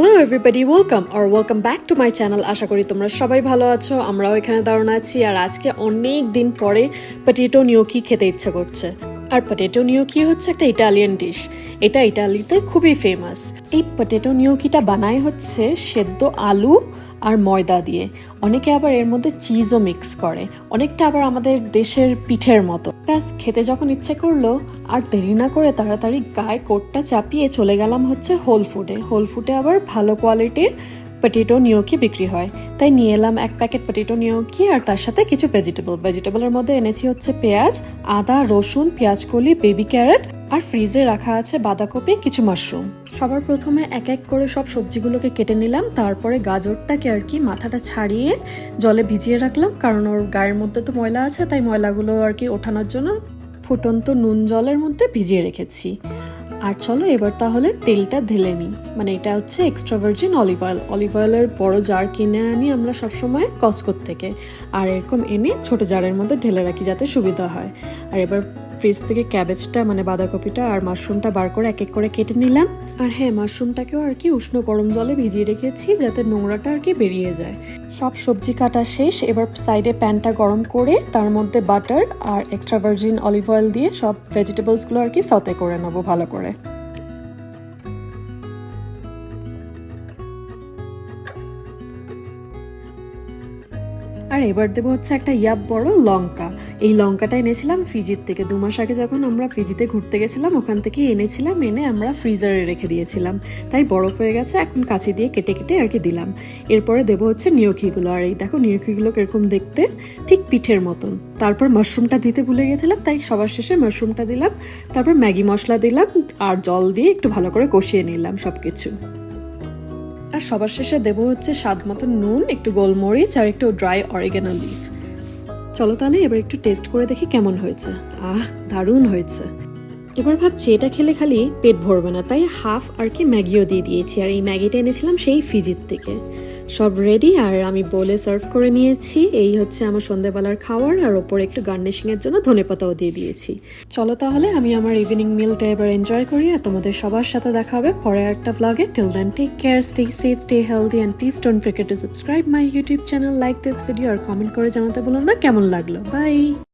Hello everybody, welcome back to my channel. আশা করি তোমরা সবাই ভালো আছো। আমরাও এখানে দারুণ আছি। আর আজকে অনেক দিন পরে পটেটো নিয়োকি খেতে ইচ্ছে করছে। আর পটেটো নিয়োকি হচ্ছে একটা ইটালিয়ান ডিশ। এটা ইটালিতে খুবই ফেমাস। এই পটেটো নিয়োকিটা বানায় হচ্ছে সেদ্ধ আলু আর ময়দা দিয়ে। অনেকে আবার এর মধ্যে চিজও মিক্স করে, অনেকটা আবার আমাদের দেশের পিঠের মতো। ব্যাস খেতে যখন ইচ্ছে করলো আর দেরি না করে তাড়াতাড়ি গায়ে কোটটা চাপিয়ে চলে গেলাম হচ্ছে হোল ফুডে আবার ভালো কোয়ালিটির পটেটো নিয়োকি বিক্রি হয়। তাই নিয়ে এলাম এক প্যাকেট পটেটো নিয়োকি আর তার সাথে কিছু ভেজিটেবলের মধ্যে এনেছি হচ্ছে পেঁয়াজ, আদা, রসুন, পেঁয়াজকলি, বেবি ক্যারেট আর ফ্রিজে রাখা আছে বাঁধাকপি, কিছু মাশরুম। সবার প্রথমে এক এক করে সব সবজিগুলোকে কেটে নিলাম। তারপরে গাজরটাকে আর কি মাথাটা ছাড়িয়ে জলে ভিজিয়ে রাখলাম, কারণ ওর গায়ের মধ্যে তো ময়লা আছে, তাই ময়লাগুলো আর কি ওঠানোর জন্য ফুটন্ত নুন জলের মধ্যে ভিজিয়ে রেখেছি। আর চলো এবার তাহলে তেলটা ঢেলে নিই। মানে এটা হচ্ছে এক্সট্রা ভার্জিন অলিভ অয়েলের বড় জার কিনে আনি আমরা সবসময় কসকোর থেকে। আর এরকম এনে ছোট জারের মধ্যে ঢেলে রাখি যাতে সুবিধা হয়। আর এবার ফ্রিজ থেকে ক্যাবেজটা মানে বাঁধাকপিটা আর মাশরুমটা বার করে এক এক করে কেটে নিলাম। আর হ্যাঁ, মাশরুমটাকেও আর কি উষ্ণ গরম জলে ভিজিয়ে রেখেছি যাতে নোংরাটা আর কি বেরিয়ে যায়। সব সবজি কাটা শেষ। এবার সাইডে প্যানটা গরম করে তার মধ্যে বাটার আর এক্সট্রা ভার্জিন অলিভ অয়েল দিয়ে সব ভেজিটেবলসগুলো আর কি সতে করে নেবো ভালো করে। আর এবার দেবো হচ্ছে একটা বড় লঙ্কা। এই লঙ্কাটা এনেছিলাম ফিজির থেকে 2 মাস আগে, যখন আমরা ফিজিতে ঘুরতে গেছিলাম ওখান থেকে এনেছিলাম, এনে আমরা ফ্রিজারে রেখে দিয়েছিলাম, তাই বরফ হয়ে গেছে। এখন কাঁচি দিয়ে কেটে কেটে আর কি দিলাম। এরপরে দেবো হচ্ছে নিয়োকিগুলো। আর এই দেখো নিয়োকিগুলো কিরকম দেখতে, ঠিক পিঠের মতন। তারপর মাশরুমটা দিতে ভুলে গেছিলাম, তাই সবার শেষে মাশরুমটা দিলাম। তারপর ম্যাগি মশলা দিলাম আর জল দিয়ে একটু ভালো করে কষিয়ে নিলাম সবকিছু। আর সবার শেষে দেবো হচ্ছে স্বাদ মতো নুন, একটু গোলমরিচ আর একটু ড্রাই অরিগানো লিফ। চলো তাহলে এবার একটু টেস্ট করে দেখি কেমন হয়েছে। দারুণ হয়েছে। এবার ভাবছি এটা খেলে খালি পেট ভরবে না, তাই হাফ আর কি ম্যাগিও দিয়ে দিয়েছি। আর এই ম্যাগিটা এনেছিলাম সেই ফিজির থেকে। সব রেডি আর আমি বোলে সার্ভ করে নিয়েছি। এই হচ্ছে আমার সন্ধ্যাবেলার খাওয়ার। আর ওপরে একটু গার্নিশিং এর জন্য ধনেপাতাও দিয়ে দিয়েছি। চলো তাহলে আমি আমার ইভিনিং মিলটা এবার এনজয় করি। আর তোমাদের সবার সাথে দেখা হবে পরের একটা ব্লগে। Till then take care, stay safe, stay healthy and please don't forget to subscribe my YouTube channel, like this video আর কমেন্ট করে জানাতে বলো না কেমন লাগলো। বাই।